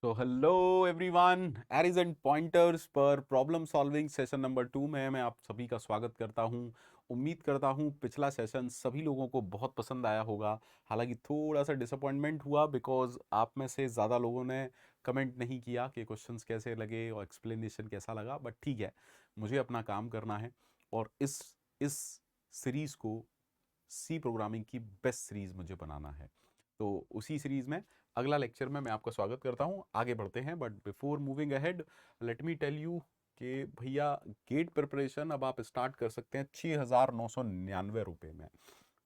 तो hello everyone, Aries and pointers पर problem solving session number 2 में मैं आप सभी का स्वागत करता हूं। उम्मीद करता हूं पिछला सेशन सभी लोगों को बहुत पसंद आया होगा। हालांकि थोड़ा सा डिसअपॉइंटमेंट हुआ बिकॉज आप में से ज़्यादा लोगों ने कमेंट नहीं किया कि क्वेश्चंस कैसे लगे और एक्सप्लेनेशन कैसा लगा, बट ठीक है, मुझे अपना काम करना है और इस सीरीज़ को सी प्रोग्रामिंग की बेस्ट सीरीज़ मुझे बनाना है। तो उसी सीरीज़ में अगला लेक्चर में मैं आपका स्वागत करता हूं। आगे बढ़ते हैं, but before moving ahead let me tell you कि भैया गेट प्रिपरेशन अब आप स्टार्ट कर सकते हैं 6,999 रुपये में।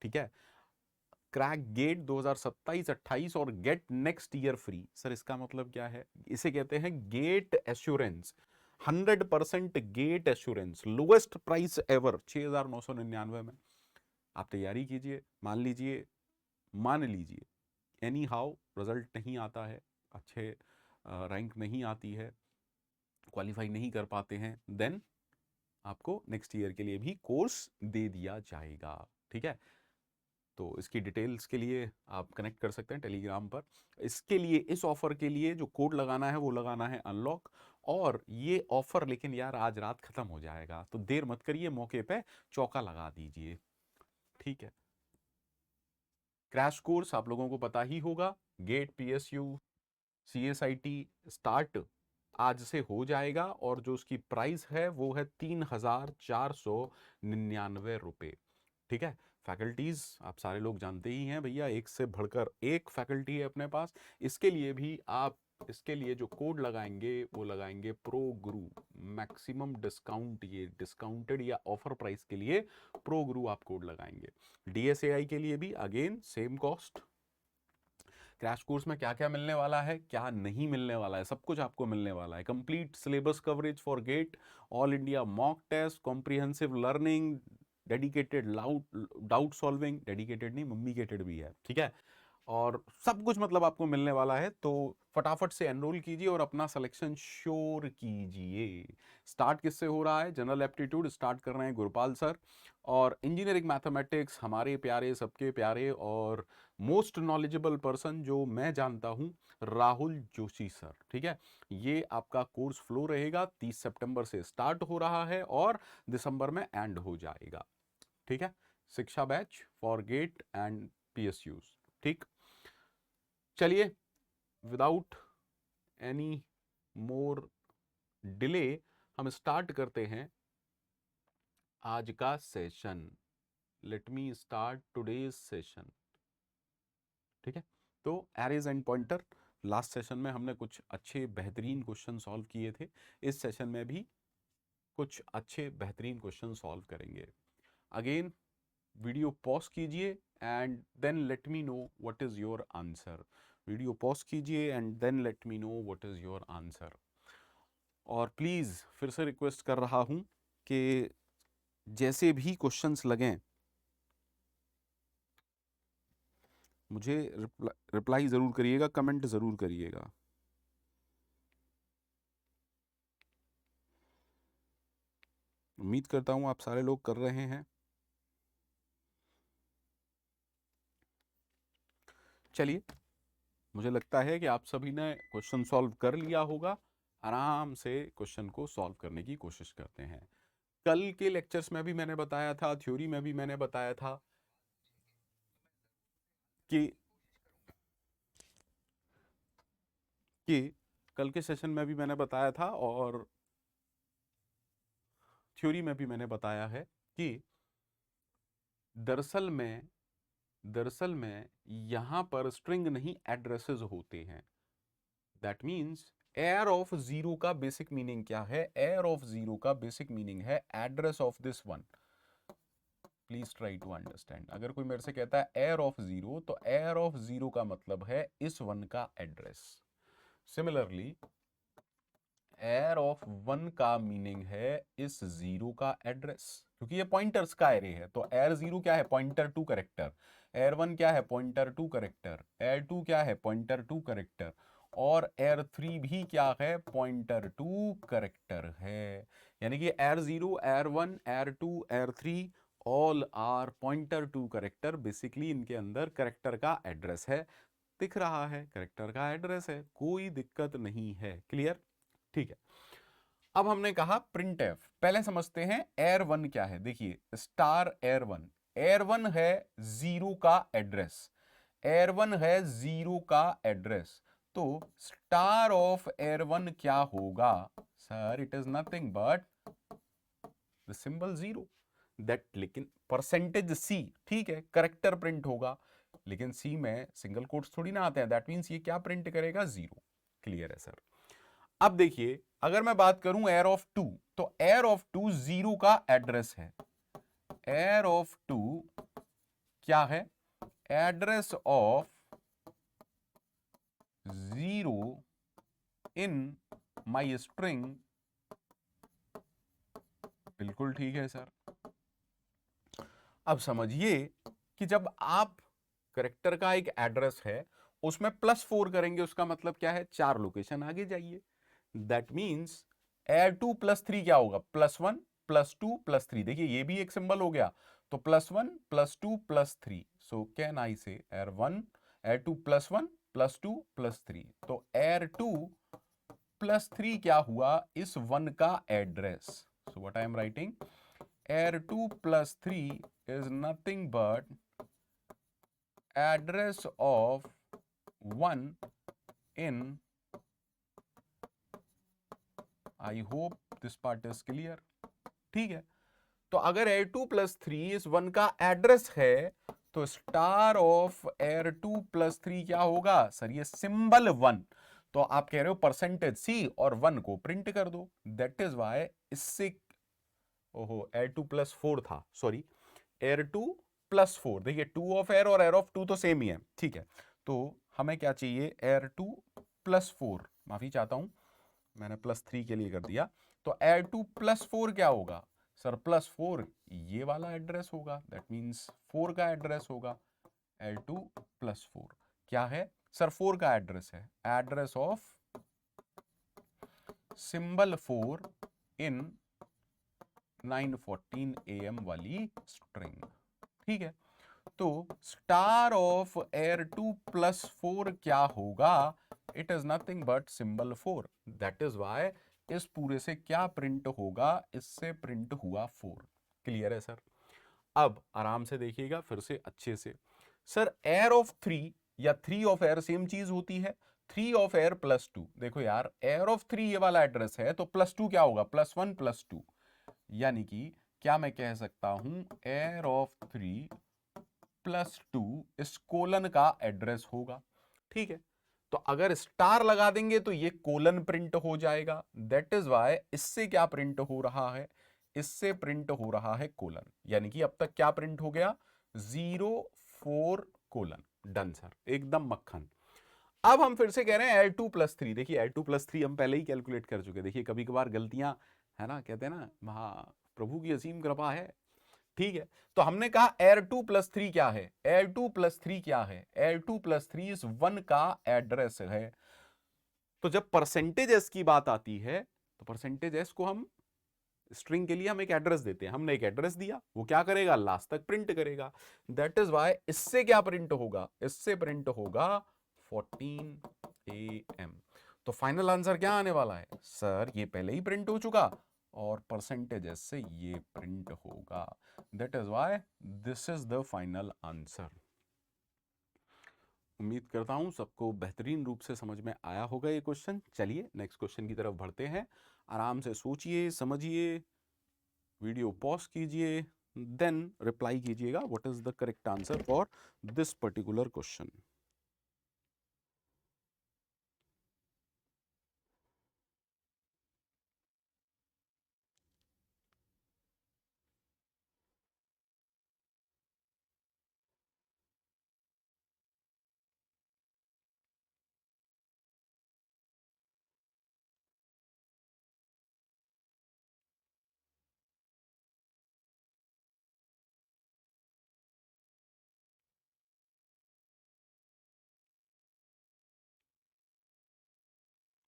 ठीक है, क्रैक गेट 2027-28 और GATE next year free. Sir इसका मतलब क्या है? इसे कहते हैं GATE assurance, 100% GATE assurance, lowest price ever 6,999 में। आप तैयारी कीजिए, मान लीजिए एनी हाउ रिजल्ट नहीं आता है, अच्छे रैंक नहीं आती है, क्वालिफाई नहीं कर पाते हैं, देन आपको नेक्स्ट ईयर के लिए भी कोर्स दे दिया जाएगा। ठीक है, तो इसकी डिटेल्स के लिए आप कनेक्ट कर सकते हैं टेलीग्राम पर। इसके लिए, इस ऑफर के लिए जो कोड लगाना है वो लगाना है अनलॉक। और ये ऑफर लेकिन यार आज रात खत्म हो जाएगा, तो देर मत करिए, मौके पे चौका लगा दीजिए। ठीक है, क्रैश कोर्स आप लोगों को पता ही होगा, गेट PSU CSIT स्टार्ट आज से हो जाएगा और जो उसकी प्राइस है वो है 3,499 रुपये। ठीक है, फैकल्टीज आप सारे लोग जानते ही हैं भैया, एक से बढ़कर एक फैकल्टी है अपने पास। इसके लिए भी आप, इसके लिए जो कोड लगाएंगे वो लगाएंगे प्रो गुरु, मैक्सिमम डिस्काउंट, ये डिस्काउंटेड या ऑफर प्राइस के लिए प्रो गुरु आप कोड लगाएंगे। DSAI के लिए भी again same cost. Crash course में क्या क्या मिलने वाला है, क्या नहीं मिलने वाला है, सब कुछ आपको मिलने वाला है। Complete syllabus coverage for GATE, all India mock test, comprehensive learning, dedicated doubt solving, dedicated नहीं मम्मीकेटेड भी है। ठीक है, और सब कुछ मतलब आपको मिलने वाला है। तो फटाफट से एनरोल कीजिए और अपना सिलेक्शन श्योर कीजिए। स्टार्ट किससे हो रहा है? जनरल एप्टीट्यूड स्टार्ट कर रहे हैं गुरपाल सर, और इंजीनियरिंग मैथमेटिक्स हमारे प्यारे, सबके प्यारे और मोस्ट नॉलेजेबल पर्सन जो मैं जानता हूं, राहुल जोशी सर। ठीक है, ये आपका कोर्स फ्लो रहेगा, 30 सितंबर से स्टार्ट हो रहा है और दिसंबर में एंड हो जाएगा। ठीक है, Shiksha batch for GATE and PSUs। ठीक, चलिए विदाउट एनी मोर डिले हम स्टार्ट करते हैं आज का session. Let me start today's session. ठीक है, तो arrays and pointer, last session में हमने कुछ अच्छे बेहतरीन क्वेश्चन सॉल्व किए थे। इस सेशन में भी कुछ अच्छे बेहतरीन क्वेश्चन सॉल्व करेंगे। अगेन वीडियो पॉज कीजिए and then let me know what is your answer. Video pause कीजिए and then let me know what is your answer. और प्लीज़ फिर से रिक्वेस्ट कर रहा हूं कि जैसे भी क्वेश्चंस लगें मुझे रिप्लाई ज़रूर करिएगा, कमेंट ज़रूर करिएगा। उम्मीद करता हूं आप सारे लोग कर रहे हैं। चलिए, मुझे लगता है कि आप सभी ने क्वेश्चन सॉल्व कर लिया होगा। आराम से क्वेश्चन को सॉल्व करने की कोशिश करते हैं। कल के लेक्चर्स में भी मैंने बताया था, थ्योरी में भी मैंने बताया था कि कि कल के सेशन में भी मैंने बताया था और थ्योरी में भी मैंने बताया है कि दरअसल में दरअसल में यहां पर स्ट्रिंग नहीं एड्रेसेस होते हैं। That means arr of zero का बेसिक मीनिंग क्या है? एयर ऑफ जीरो का बेसिक मीनिंग है address of this one. Please try to understand. अगर कोई मेरे से कहता है एयर ऑफ जीरो, तो एयर ऑफ जीरो का मतलब है इस वन का address. Similarly arr of one का मीनिंग है इस जीरो का एड्रेस, क्योंकि ये पॉइंटर्स का एरे है। तो एयर जीरो क्या है? Pointer to character. Arr one क्या है? Pointer to character. Arr two क्या है? Pointer to character. और एयर थ्री भी क्या है? पॉइंटर टू करेक्टर है। यानी कि arr zero, arr one, arr two, arr three all are pointer to character. Basically इनके अंदर करेक्टर का एड्रेस है। दिख रहा है, करेक्टर का एड्रेस है, कोई दिक्कत नहीं है। क्लियर? ठीक है। अब हमने कहा प्रिंट एफ। पहले समझते हैं एयर वन क्या है। देखिए star air one, air one है जीरो का एड्रेस, एयर वन है जीरो का एड्रेस, तो स्टार ऑफ एयर वन क्या होगा sir? It is nothing but the symbol zero that. लेकिन परसेंटेज सी, ठीक है, करेक्टर प्रिंट होगा, लेकिन सी में सिंगल कोट्स थोड़ी ना आते हैं, दैट मींस ये क्या प्रिंट करेगा? जीरो। क्लियर है सर? अब देखिए अगर मैं बात करूं एयर ऑफ टू, तो एयर ऑफ टू जीरो का एड्रेस है, एयर ऑफ टू क्या है? Address of zero in my string. बिल्कुल ठीक है सर। अब समझिए कि जब आप करेक्टर का एक एड्रेस है उसमें +4 करेंगे, उसका मतलब क्या है? 4 लोकेशन आगे जाइए, दैट मीन्स एयर 2 +3 क्या होगा? +1 +2 +3। देखिए ये भी एक सिंबल हो गया, तो +1 +2 +3। सो can I say air 1 air 2 +1 +2 +3। तो एयर 2 +3 क्या हुआ? इस 1 का address. So what I am writing? Air 2 +3 is nothing but address of 1 in, I hope this part is clear। ठीक है, तो अगर एयर 2 +3 इस 1 का एड्रेस है तो स्टार ऑफ एयर 2 +3 क्या होगा सर? ये सिंबल 1। तो आप कह रहे हो परसेंटेज सी और 1 को प्रिंट कर दो, दैट इज वाई इससे, ओहो एयर 2 +4 था, सॉरी, एयर 2 +4। देखिए 2 ऑफ एयर और एयर ऑफ 2 तो सेम ही है, ठीक है। तो हमें क्या चाहिए? एयर 2 +4, माफी चाहता हूं मैंने +3 के लिए कर दिया। तो एयर 2 +4 क्या होगा सर? +4 ये वाला एड्रेस होगा, दैट मीन्स 4 का एड्रेस होगा। एयर 2 +4 क्या है सर? 4 का एड्रेस है, address of symbol 4 in 9:14 AM वाली स्ट्रिंग। ठीक है, तो स्टार ऑफ एयर 2 +4 क्या होगा? It is nothing but symbol 4, that is why इस पूरे से क्या प्रिंट होगा? इससे प्रिंट हुआ 4। क्लियर है सर? अब आराम से देखिएगा फिर से अच्छे से। सर एयर ऑफ 3 या 3 ऑफ एयर सेम चीज होती है, 3 ऑफ एयर +2। देखो यार एयर ऑफ 3 ये वाला एड्रेस है, तो +2 क्या होगा? +1 +2, यानी कि क्या मैं कह सकता हूं? एयर ऑफ 3 +2 इस कोलन का एड्रेस होगा। ठीक है, तो अगर स्टार लगा देंगे तो ये कोलन प्रिंट हो जाएगा, दैट इज वाई इससे क्या प्रिंट हो रहा है? इससे प्रिंट हो रहा है कोलन, यानी कि अब तक क्या प्रिंट हो गया? 0 4 कोलन। डन सर, एकदम मक्खन। अब हम फिर से कह रहे हैं एयर 2 +3। देखिए एयर 2 +3 हम पहले ही कैलकुलेट कर चुके। देखिए कभी कभार गलतियां, है ना, कहते हैं ना महाप्रभु की असीम कृपा है। ठीक है, तो हमने कहा एयर 2 +3 क्या है? एयर 2 +3 क्या है? एयर 2 +3 इस 1 का एड्रेस है। तो जब परसेंटेज एस की बात आती है तो परसेंटेज एस को हम स्ट्रिंग के लिए हम एक एड्रेस देते हैं, हमने एक एड्रेस दिया, वो क्या करेगा? लास्ट तक प्रिंट करेगा, दैट इज वाई इससे क्या प्रिंट होगा? इससे प्रिंट होगा 14 AM। तो फाइनल आंसर क्या आने वाला है सर? ये पहले ही प्रिंट हो चुका और परसेंटेज से ये प्रिंट होगा, that is why this is the final answer. उम्मीद करता हूं सबको बेहतरीन रूप से समझ में आया होगा ये क्वेश्चन। चलिए नेक्स्ट क्वेश्चन की तरफ बढ़ते हैं। आराम से सोचिए, समझिए, वीडियो पॉज कीजिए, देन रिप्लाई कीजिएगा what is the correct answer for this particular question.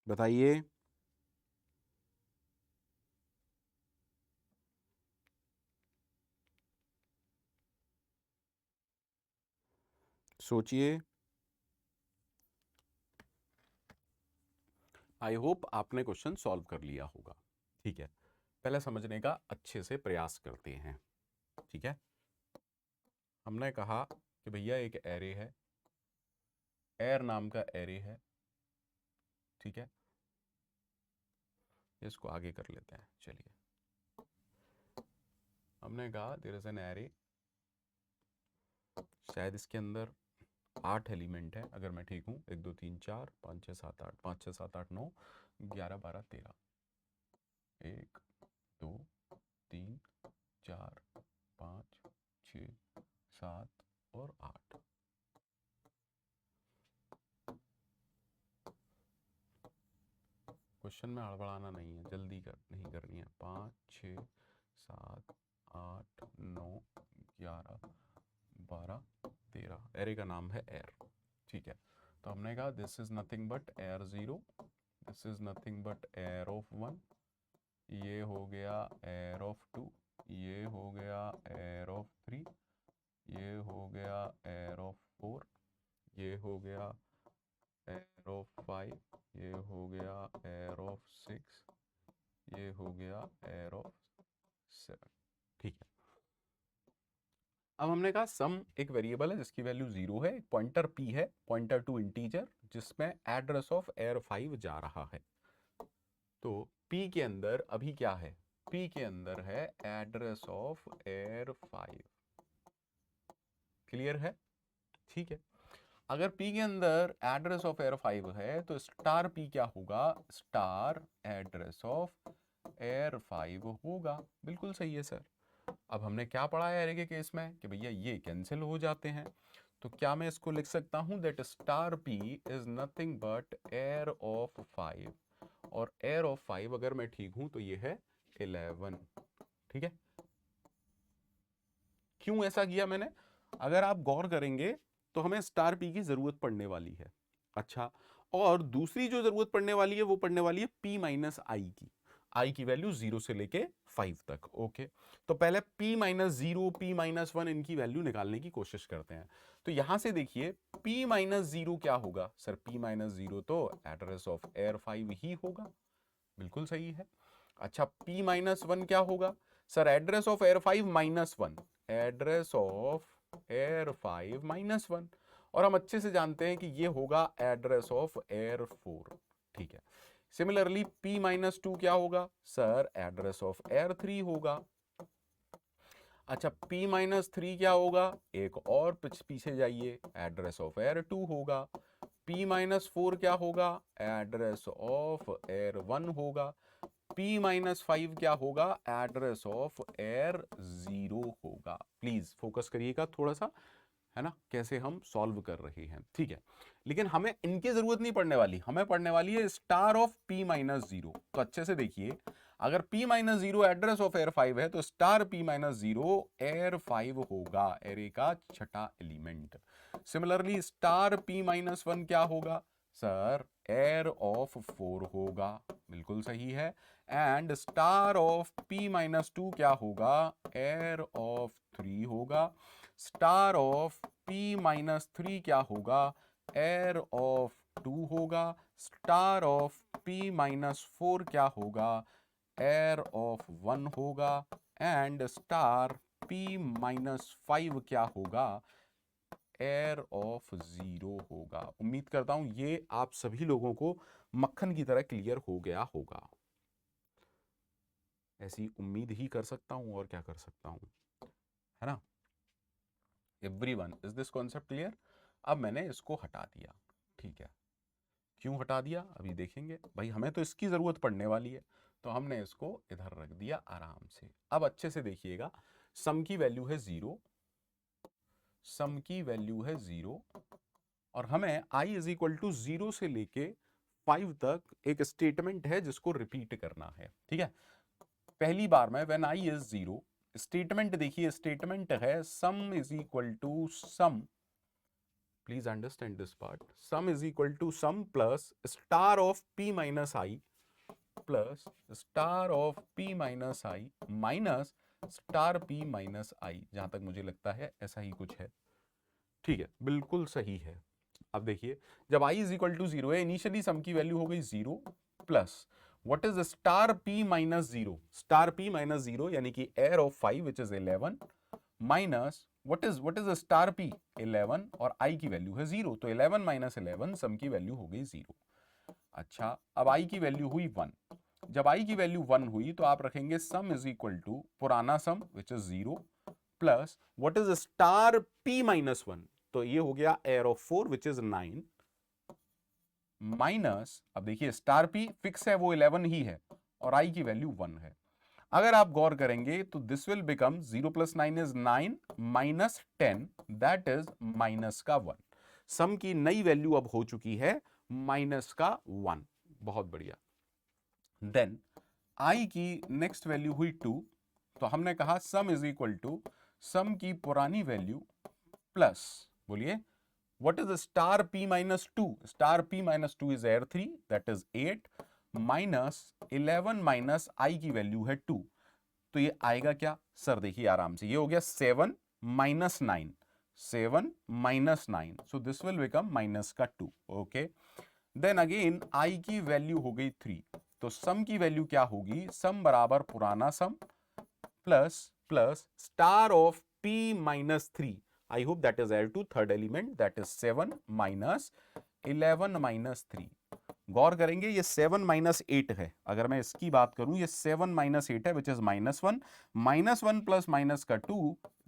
बताइए। सोचिए। आई होप आपने क्वेश्चन सॉल्व कर लिया होगा। ठीक है, पहले समझने का अच्छे से प्रयास करते हैं। ठीक है, हमने कहा कि भैया एक एरे है, एर नाम का एरे है। ठीक है, इसको आगे कर लेते हैं। चलिए, हमने कहा देयर इज एन एरे, शायद इसके अंदर 8 एलिमेंट है अगर मैं ठीक हूँ। 1 2 3 4 5 6 7 8, 5 6 7 8 9 11 12 13, 1 2 3 4 5 6 7 और 8। क्वेश्चन में हड़बड़ाना नहीं है, जल्दी नहीं करनी है। 5 6 7 8 9 11 12 13, एरे का नाम है एर। ठीक है, तो हमने कहा दिस इज नथिंग बट एर 0, दिस इज नथिंग बट एर ऑफ 1, ये हो गया एर ऑफ 2, ये हो गया एर ऑफ 3, ये हो गया एर ऑफ 4, ये हो गया एर ऑफ 5, ये हो गया एर ऑफ 6, ये हो गया एर ऑफ 7। ठीक है, अब हमने कहा सम एक वेरिएबल है जिसकी वैल्यू 0 है, एक पॉइंटर p है, पॉइंटर टू इंटीजर, जिसमें एड्रेस ऑफ एर 5 जा रहा है। तो p के अंदर अभी क्या है, p के अंदर है एड्रेस ऑफ एर 5। क्लियर है? ठीक है, अगर p के अंदर एड्रेस ऑफ एर 5 है तो स्टार p क्या होगा, स्टार एड्रेस ऑफ एर 5 होगा। बिल्कुल सही है सर। अब हमने क्या पढ़ा है एरे के केस में कि भैया ये कैंसिल हो जाते हैं, तो क्या मैं इसको लिख सकता हूं that star p is nothing but एर ऑफ 5, और एर ऑफ 5 अगर मैं ठीक हूं तो ये है 11। ठीक है, क्यों ऐसा किया मैंने, अगर आप गौर करेंगे तो हमें स्टार p की जरूरत पड़ने वाली है। अच्छा, और दूसरी जो जरूरत पड़ने वाली है वो पड़ने वाली है p माइनस आई की, आई की वैल्यू 0 से लेके 5 तक। ओके, तो पहले p माइनस 0, p माइनस 1 इनकी वैल्यू निकालने की कोशिश करते हैं। तो यहां से देखिए p माइनस 0 क्या होगा सर, p माइनस 0 तो एड्रेस ऑफ एर 5 ही होगा। बिल्कुल सही है। अच्छा, p माइनस 1 क्या होगा सर, एड्रेस ऑफ एर 5 माइनस 1, एड्रेस ऑफ एर 5 माइनस 1, और हम अच्छे से जानते हैं कि ये होगा एड्रेस ऑफ एर 4। ठीक है, सिमिलरली p माइनस 2 क्या होगा सर, एड्रेस ऑफ एर 3 होगा। अच्छा, p माइनस 3 क्या होगा, एक और पीछे जाइए, एड्रेस ऑफ एर 2 होगा। p माइनस 4 क्या होगा, एड्रेस ऑफ एर 1 होगा। p माइनस 5 क्या होगा, एड्रेस ऑफ एर 0 होगा। प्लीज फोकस करिएगा थोड़ा सा, है ना, कैसे हम सॉल्व कर रहे हैं। ठीक है, लेकिन हमें इनकी जरूरत नहीं पड़ने वाली, हमें पड़ने वाली है स्टार ऑफ p माइनस 0। तो अच्छे से देखिए, अगर p माइनस 0 एड्रेस ऑफ एर 5 है तो स्टार p माइनस 0 एर 5 होगा, एरे का छठा element. Similarly star p minus 1 क्या होगा सर, एर ऑफ 4 होगा। बिल्कुल सही है। And star of p minus 2 क्या होगा, एर ऑफ 3 होगा। स्टार ऑफ p माइनस 3 क्या होगा, एर ऑफ 2 होगा। स्टार ऑफ p माइनस 4 क्या होगा, एर ऑफ 1 होगा। एंड स्टार p माइनस 5 क्या होगा, एर ऑफ 0 होगा। उम्मीद करता हूं ये आप सभी लोगों को मक्खन की तरह क्लियर हो गया होगा। ऐसी उम्मीद ही कर सकता हूं, और क्या कर सकता हूं, है ना। Everyone, is this concept clear? अब मैंने इसको हटा दिया। ठीक है, क्यों हटा दिया अभी देखेंगे भाई, हमें तो इसकी जरूरत पड़ने वाली है, तो हमने इसको इधर रख दिया आराम से। अब अच्छे से देखिएगा, सम की वैल्यू है 0, सम की वैल्यू है 0, और हमें i इज इक्वल टू 0 से लेके 5 तक एक स्टेटमेंट है जिसको रिपीट करना है। ठीक है, पहली बार में व्हेन i इज 0, स्टेटमेंट देखिए, स्टेटमेंट है sum is equal to sum, please understand this part, sum is equal to sum plus star of p minus i plus star of p minus i minus star p minus i, जहां तक मुझे लगता है ऐसा ही कुछ है। ठीक है, बिल्कुल सही है। अब देखिए, जब i इज इक्वल टू 0 है, इनिशियली सम की वैल्यू हो गई 0, plus what is star p minus 0, star p minus 0 यानी कि air of 5 which is 11 minus what is star p 11 और i की वैल्यू है 0, तो 11 माइनस 11 सम की वैल्यू हो गई 0। अच्छा, अब i की वैल्यू हुई 1। जब i की वैल्यू 1 हुई तो आप रखेंगे सम इज इक्वल टू पुराना sum which is 0 plus what is star p minus 1, तो ये हो गया air of 4 which is 9 minus, अब देखिए स्टार पी फिक्स है वो 11 ही है और आई की वैल्यू 1 है। अगर आप गौर करेंगे तो this will become 0 plus 9 is 9 minus 10 that is minus का 1। सम की नई वैल्यू अब हो चुकी है माइनस का 1। बहुत बढ़िया। देन आई की नेक्स्ट वैल्यू हुई 2, तो हमने कहा सम इज इक्वल टू सम की पुरानी वैल्यू प्लस, बोलिए what is the star p minus 2? Star p minus 2 is air 3 that is 8 minus 11 minus I की वैल्यू है 2, तो ये आएगा क्या सर, देखिए आराम से, ये हो गया 7 minus 9, 7 minus 9, so this will become minus का 2। ओके, देन अगेन I की वैल्यू हो गई 3, तो सम की वैल्यू क्या होगी, सम बराबर पुराना sum plus plus star of p minus 3, I hope that is L2 third element, that is 7 minus 11 minus 3। गौर करेंगे ये 7 minus 8 है, अगर मैं इसकी बात करूं ये 7 minus 8 है which is -1, -1 plus minus का 2,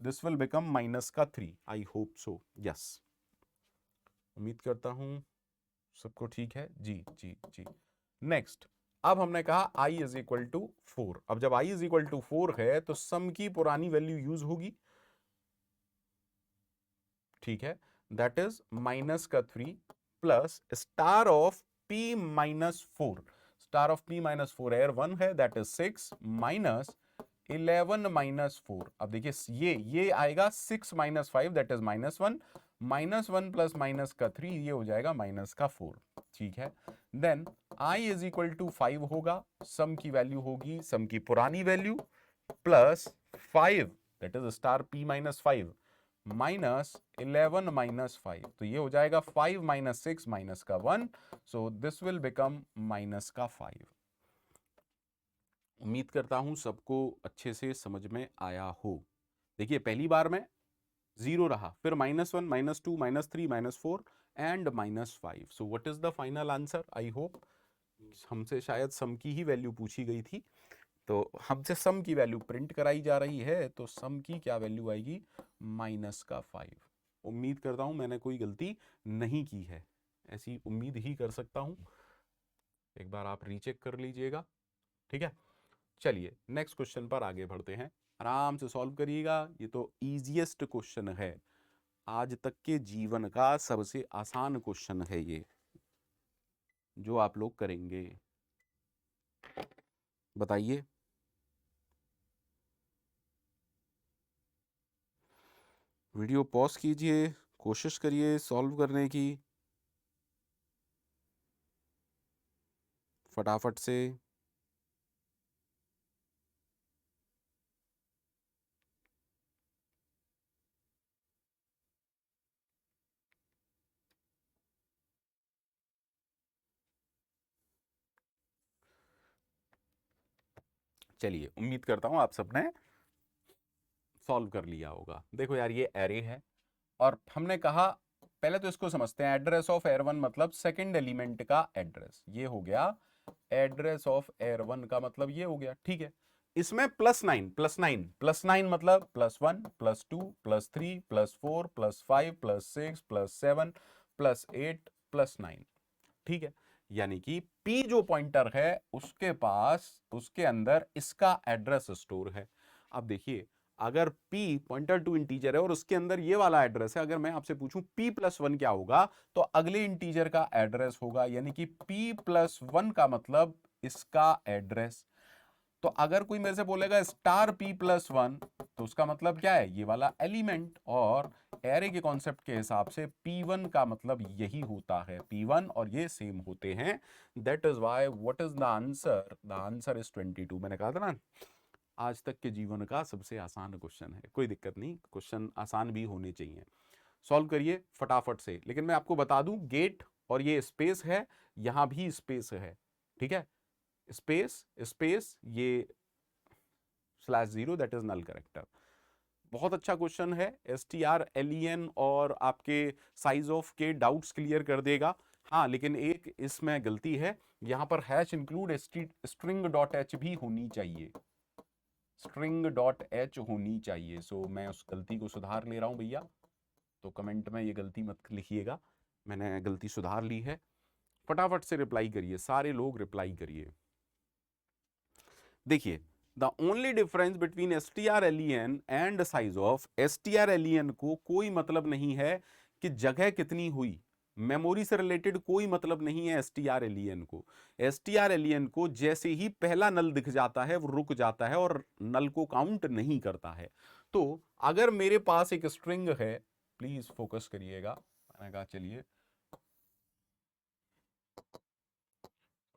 this will become minus का 3। I hope so, yes। उम्मीद करता हूं सबको ठीक है जी जी जी। नेक्स्ट, अब हमने कहा i इज इक्वल टू 4। अब जब i इज इक्वल टू 4 है तो सम की पुरानी वैल्यू यूज होगी, ठीक है, दैट इज माइनस का 3 plus star of p minus 4, star of p minus 4 air 1 है दैट इज 6 माइनस 11 माइनस 4। अब देखिए ये आएगा 6 minus 5 that is -1, -1 plus minus का 3 ये हो जाएगा माइनस का 4, ठीक है। Then i is equal to 5 होगा, सम की वैल्यू होगी सम की पुरानी value plus 5 that is star p minus 5 minus 11 minus 5, तो ये हो जाएगा 5 माइनस 6 माइनस का 1, so this will become minus का 5। उम्मीद करता हूं सबको अच्छे से समझ में आया हो। देखिए पहली बार में 0 रहा, फिर -1 -2 -3 -4 and -5, so what is the final answer. I hope हमसे शायद सम की ही वैल्यू पूछी गई थी, तो हमसे सम की वैल्यू प्रिंट कराई जा रही है, तो सम की क्या वैल्यू आएगी, माइनस का 5। उम्मीद करता हूं मैंने कोई गलती नहीं की है, ऐसी उम्मीद ही कर सकता हूं। एक बार आप रीचेक कर लीजिएगा, ठीक है। चलिए नेक्स्ट क्वेश्चन पर आगे बढ़ते हैं, आराम से सॉल्व करिएगा, ये तो इजीएस्ट क्वेश्चन है, आज तक के जीवन का सबसे आसान क्वेश्चन है ये जो आप लोग करेंगे। बताइए, वीडियो पॉज कीजिए, कोशिश करिए सॉल्व करने की फटाफट से। चलिए उम्मीद करता हूं आप सबने सॉल्व कर लिया होगा। देखो यार ये एरे है और हमने कहा पहले तो इसको समझते हैं, एड्रेस ऑफ एयर 1 मतलब सेकंड एलिमेंट का एड्रेस, ये हो गया एड्रेस ऑफ एयर 1 का मतलब ये हो गया, ठीक है। इसमें +9 +9 +9 मतलब +1 +2 +3 +4 +5 +6 +7 +8 +9, ठीक है। यानी कि P जो पॉइंटर है उसके पास उसके अंदर इसका एड्रेस स्टोर है। अब देखिए अगर P पॉइंटर टू इंटीजर है और उसके अंदर ये वाला एड्रेस है, अगर मैं आपसे पूछूं P+1 क्या होगा, तो अगले इंटीजर का एड्रेस होगा, यानी कि P+1 का मतलब इसका एड्रेस। तो अगर कोई मेरे से बोलेगा स्टार P+1 तो उसका मतलब क्या है, ये वाला एलिमेंट, और एरे के कॉन्सेप्ट के हिसाब से P1 का मतलब यही होता है, P1 और ये सेम होते हैं। That is why what is the answer is 22। मैंने कहा था ना आज तक के जीवन का सबसे आसान क्वेश्चन है, कोई दिक्कत नहीं, क्वेश्चन आसान भी होने चाहिए। सॉल्व करिए फटाफट से, लेकिन मैं आपको बता दूं गेट और ये स्पेस है, यहां भी स्पेस है, ठीक है, स्पेस स्पेस ये /0 दैट इज नल करेक्टर। बहुत अच्छा क्वेश्चन है, strlen और आपके साइज ऑफ के डाउट्स क्लियर कर देगा। हाँ लेकिन एक इसमें गलती है, यहां पर hash include string dot H भी होनी चाहिए, स्ट्रिंग डॉट एच होनी चाहिए। सो मैं उस गलती को सुधार ले रहा हूं भैया, तो कमेंट में ये गलती मत लिखिएगा, मैंने गलती सुधार ली है। फटाफट से रिप्लाई करिए, सारे लोग रिप्लाई करिए। देखिए, the only difference between strlen and size of, strlen को कोई मतलब नहीं है कि जगह कितनी हुई, मेमोरी से रिलेटेड कोई मतलब नहीं है strlen को। strlen को जैसे ही पहला नल दिख जाता है वो रुक जाता है और नल को काउंट नहीं करता है। तो अगर मेरे पास एक स्ट्रिंग है, प्लीज फोकस करिएगा, मैंने कहा चलिए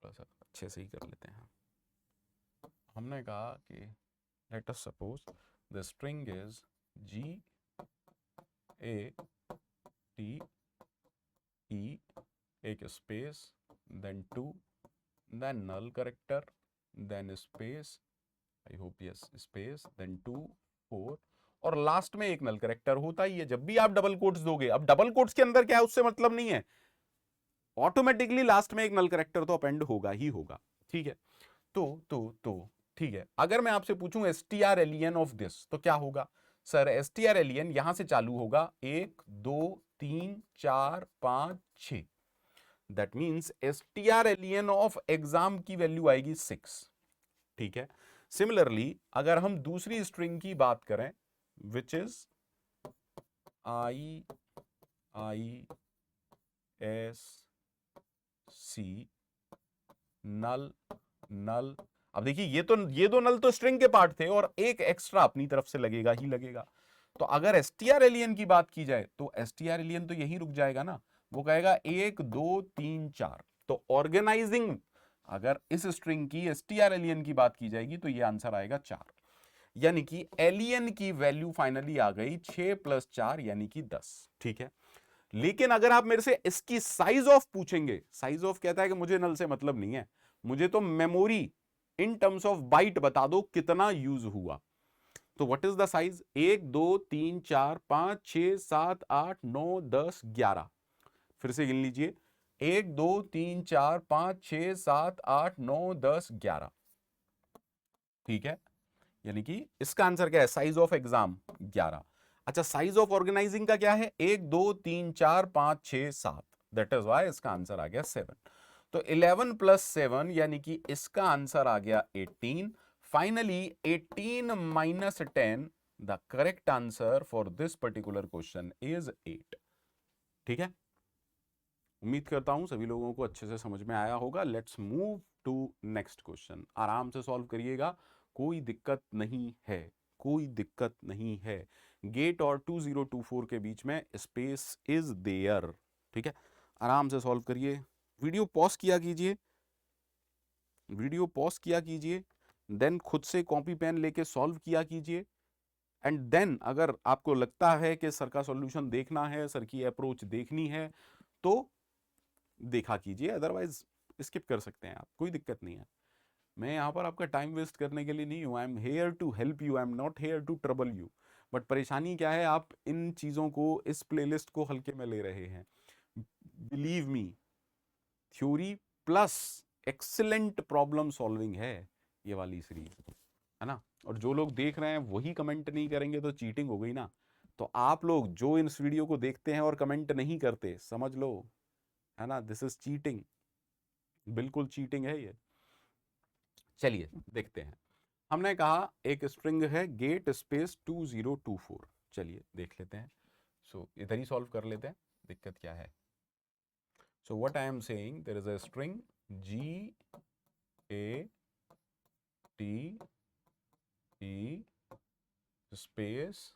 थोड़ा सा अच्छे से ही कर लेते हैं। हमने कहा कि let us suppose the string is G A T E, एक space, then 2, then null character, then space, I hope yes space, then 2 4 और लास्ट में एक नल करेक्टर होता ही है जब भी आप डबल कोट्स दोगे। अब डबल कोट्स के अंदर क्या है उससे मतलब नहीं है, ऑटोमेटिकली लास्ट में एक नल करेक्टर तो अपेंड होगा ही होगा। ठीक है, तो ठीक है, अगर मैं आपसे पूछूं strlen ऑफ दिस तो क्या होगा? सर strlen यहां से चालू होगा 1 2 3 4 5 6, that means strlen of exam की वैल्यू आएगी 6। ठीक है, सिमिलरली अगर हम दूसरी स्ट्रिंग की बात करें which is I S C नल नल, अब देखिए ये दो नल तो स्ट्रिंग के पार्ट थे और एक एक्स्ट्रा अपनी तरफ से लगेगा ही लगेगा। तो अगर strlen की बात की जाए तो strlen तो यही रुक जाएगा ना, वो कहेगा 1 2 3 4। तो ऑर्गेनाइजिंग अगर इस स्ट्रिंग की strlen की बात की जाएगी तो ये आंसर आएगा 4, यानी कि len की वैल्यू फाइनली आ गई 6 + 4 यानी कि 10। ठीक है, लेकिन अगर आप मेरे से इसकी साइज ऑफ पूछेंगे, साइज ऑफ कहता है कि मुझे नल से मतलब नहीं है, मुझे तो memory in terms of bite बता दो कितना यूज हुआ। तो व्हाट इज द साइज? 1 2 3 4 5 6 7 8 9 10 11, फिर से गिन लीजिए, 1 2 3 4 5 6 7 8 9 10 11। ठीक है, यानी कि इसका आंसर क्या है? Size of exam 11। अच्छा, साइज ऑफ ऑर्गेनाइजिंग का क्या है? 1 2 3 4 5 6 7, दैट इज वाई इसका आंसर आ गया 7। तो 11 + 7 यानी कि इसका आंसर आ गया 18। Finally 18 - 10, the correct answer for this particular question is 8। ठीक है, उम्मीद करता हूं सभी लोगों को अच्छे से समझ में आया होगा। Let's move to next question, आराम से सॉल्व करिएगा, कोई दिक्कत नहीं है, कोई दिक्कत नहीं है। गेट और 2024 के बीच में स्पेस इज देयर। ठीक है, आराम से सॉल्व करिए, वीडियो पॉज किया कीजिए, वीडियो पॉज किया कीजिए, देन खुद से कॉपी पेन लेके सॉल्व किया कीजिए, एंड देन अगर आपको लगता है कि सर का सॉल्यूशन देखना है, सर की अप्रोच देखनी है तो देखा कीजिए, अदरवाइज स्किप कर सकते हैं आप, कोई दिक्कत नहीं है। मैं यहाँ पर आपका टाइम वेस्ट करने के लिए नहीं हूँ, I am here to help you, I am not here to trouble you. But परेशानी क्या है, आप इन चीज़ों को, इस प्लेलिस्ट को हल्के में ले रहे हैं। Believe me, theory plus excellent problem solving है ये वाली सीरीज, है ना। और जो लोग देख रहे हैं वही कमेंट नहीं करेंगे तो चीटिंग हो गई ना। तो आप लोग जो इस वीडियो को देखते हैं और कमेंट नहीं करते, समझ लो, है ना, दिस इज चीटिंग, बिल्कुल चीटिंग है ये। चलिए देखते हैं, हमने कहा एक स्ट्रिंग है गेट स्पेस 2024, चलिए देख लेते हैं। सो इधर ही सॉल्व कर लेते हैं, दिक्कत क्या है। So what I am saying, there is a string GATE space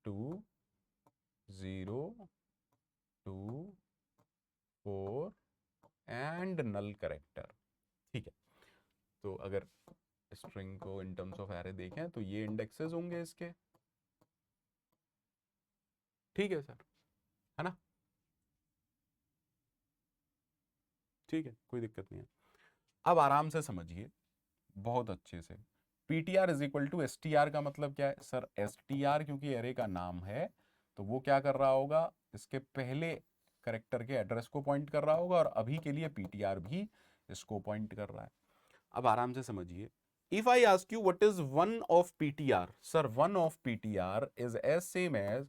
2024 and null character. ठीक है, तो अगर स्ट्रिंग को इन टर्म्स ऑफ एरे देखें तो ये इंडेक्सेस होंगे इसके। ठीक है सर, है ना, ठीक है, कोई दिक्कत नहीं है। अब आराम से समझिए बहुत अच्छे से। PTR is equal to STR का मतलब क्या है सर? एसटीआर क्योंकि एरे का नाम है तो वो क्या कर रहा होगा, इसके पहले करेक्टर के एड्रेस को पॉइंट कर रहा होगा, और अभी के लिए पीटीआर भी इसको पॉइंट कर रहा है। अब आराम से समझिए, if I ask you what is one of PTR, sir one of PTR is as same as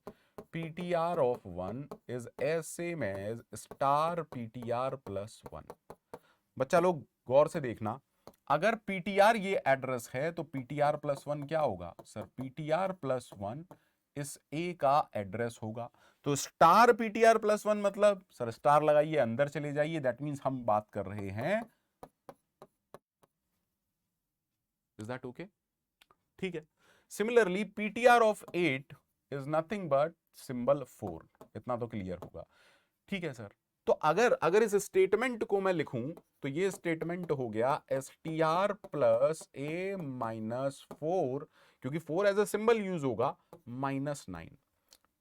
PTR of one is as same as star PTR plus one. बच्चा लोग गौर से देखना, अगर पीटीआर ये एड्रेस है तो पीटीआर प्लस वन क्या होगा सर? पीटीआर प्लस वन इस ए का एड्रेस होगा। तो स्टार पीटीआर प्लस वन मतलब सर स्टार लगाइए, अंदर चले जाइए, दैट मीन्स हम बात कर रहे हैं, इज दैट ओके? ठीक है। Similarly PTR of 8 is nothing but symbol 4, इतना तो क्लियर होगा। ठीक है सर, तो अगर अगर इस स्टेटमेंट को मैं लिखूं तो ये स्टेटमेंट हो गया एस टी आर प्लस ए माइनस 4, क्योंकि 4 एज ए सिंबल यूज होगा, माइनस 9।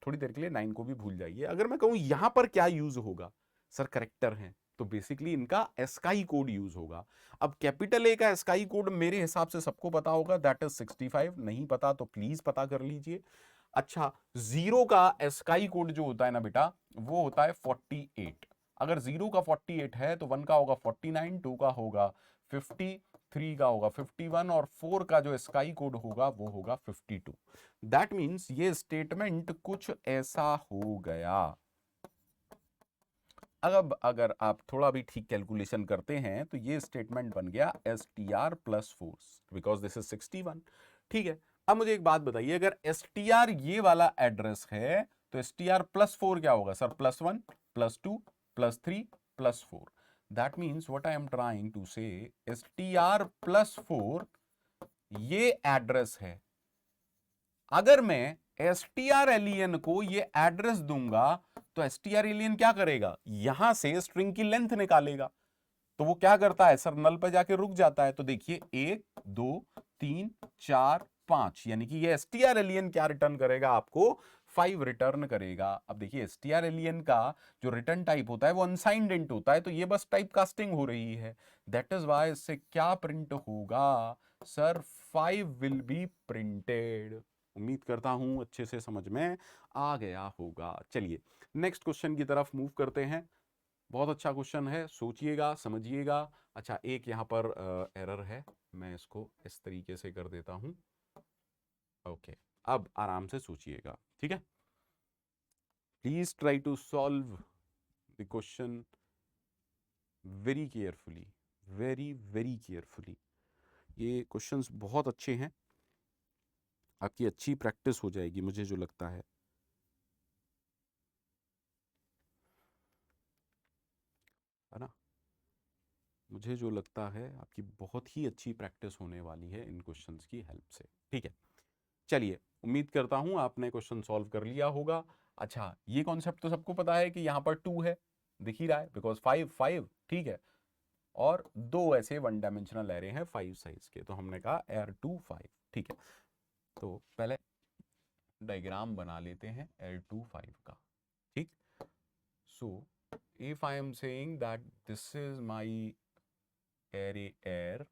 थोड़ी देर के लिए 9 को भी भूल जाइए। अगर मैं कहूं यहां पर क्या यूज होगा सर? करेक्टर है, तो बेसिकली इनका एस्काई कोड यूज होगा। अब कैपिटल ए का एस्काई कोड मेरे हिसाब से सबको पता होगा, दैट इज 65। नहीं पता तो प्लीज पता कर लीजिए। अच्छा, जीरो का एस्काई कोड जो होता है ना बेटा, वो होता है 48। अगर जीरो का 48 है तो वन का होगा 49, टू का होगा 50, थ्री का होगा 51, और फोर का जो स्काई कोड होगा वो होगा 52। दैट मीन्स ये स्टेटमेंट कुछ ऐसा हो गया। अब अगर आप थोड़ा भी ठीक कैलकुलेशन करते हैं तो ये स्टेटमेंट बन गया S T R plus 4, because this is 61। ठीक है, अब मुझे एक बात बताइए, अगर एस टी आर ये वाला एड्रेस है तो एस टी आर प्लस 4 क्या होगा sir? Plus 1 plus 2 plus 3 plus 4। That means what I am trying to say, S T R plus 4 ये एड्रेस है। अगर मैं एस टी आर एलियन को ये एड्रेस दूंगा तो एस टी आर एलियन क्या करेगा? यहां से स्ट्रिंग की लेंथ निकालेगा। तो वो क्या करता है सर? नल पे जाके रुक जाता है। तो देखिए 1 2 3 4 5, यानी कि ये एस टी आर एलियन क्या रिटर्न करेगा? आपको 5 रिटर्न करेगा। अब देखिए एस टी आर एलियन का जो रिटर्न टाइप होता है वो अनसाइंड इंट होता है, तो ये बस टाइप कास्टिंग हो रही है। दैट इज वाई इससे क्या प्रिंट होगा सर? 5 will be printed. उम्मीद करता हूं अच्छे से समझ में आ गया होगा। चलिए नेक्स्ट क्वेश्चन की तरफ मूव करते हैं। बहुत अच्छा क्वेश्चन है, सोचिएगा समझिएगा। अच्छा, एक यहाँ पर एरर है, मैं इसको इस तरीके से कर देता हूं। ओके, अब आराम से सोचिएगा, ठीक है? Please try to solve the question very carefully, very very carefully. ये क्वेश्चंस बहुत अच्छे हैं, आपकी अच्छी प्रैक्टिस हो जाएगी मुझे जो लगता है ना? मुझे जो लगता है आपकी बहुत ही अच्छी प्रैक्टिस होने वाली है इन क्वेश्चंस की हेल्प से। ठीक है, चलिए उम्मीद करता हूं आपने क्वेश्चन सॉल्व कर लिया होगा। अच्छा, ये कॉन्सेप्ट तो सबको पता है कि यहाँ पर 2 है, दिख ही रहा है, बिकॉज 5 5, ठीक है, और दो ऐसे वन डायमेंशनल एरे हैं 5 साइज के, तो हमने कहा एयर 2 5। ठीक है, तो पहले डायग्राम बना लेते हैं एयर 2 5 का। ठीक, so if I am saying that this is my array air,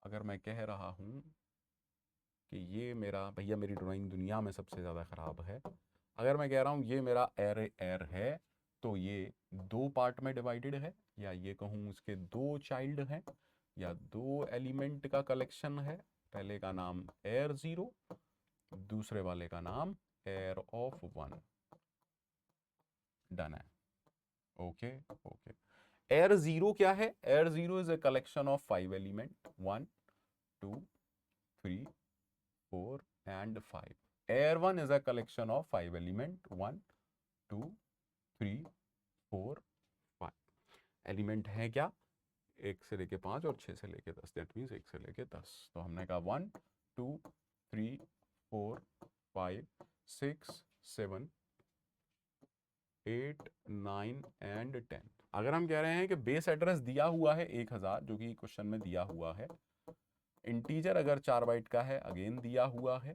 अगर मैं कह रहा हूं कि ये मेरा, भैया मेरी ड्राइंग दुनिया में सबसे ज़्यादा ख़राब है, अगर मैं कह रहा हूँ ये मेरा एरे एयर है, तो ये दो पार्ट में डिवाइडेड है, या ये कहूँ इसके दो चाइल्ड हैं, या दो एलिमेंट का कलेक्शन है। पहले का नाम एयर 0, दूसरे वाले का नाम एयर ऑफ 1। डन है, ओके ओके। एयर 0 क्या है? Air 0 is a collection of 5 element, 1 2 3 4 and 5. Air 1 is a collection of 5 element, 1 2 3 4 5। Element है क्या? 1 से लेके 5 और 6 से लेके 10, दैट मीन्स 1 से लेके 10। तो हमने कहा 1 2 3 4 5 6 7 8 9 एंड 10। अगर हम कह रहे हैं कि बेस एड्रेस दिया हुआ है 1000, जो कि क्वेश्चन में दिया हुआ है, इंटीजर अगर 4 बाइट का है अगेन दिया हुआ है,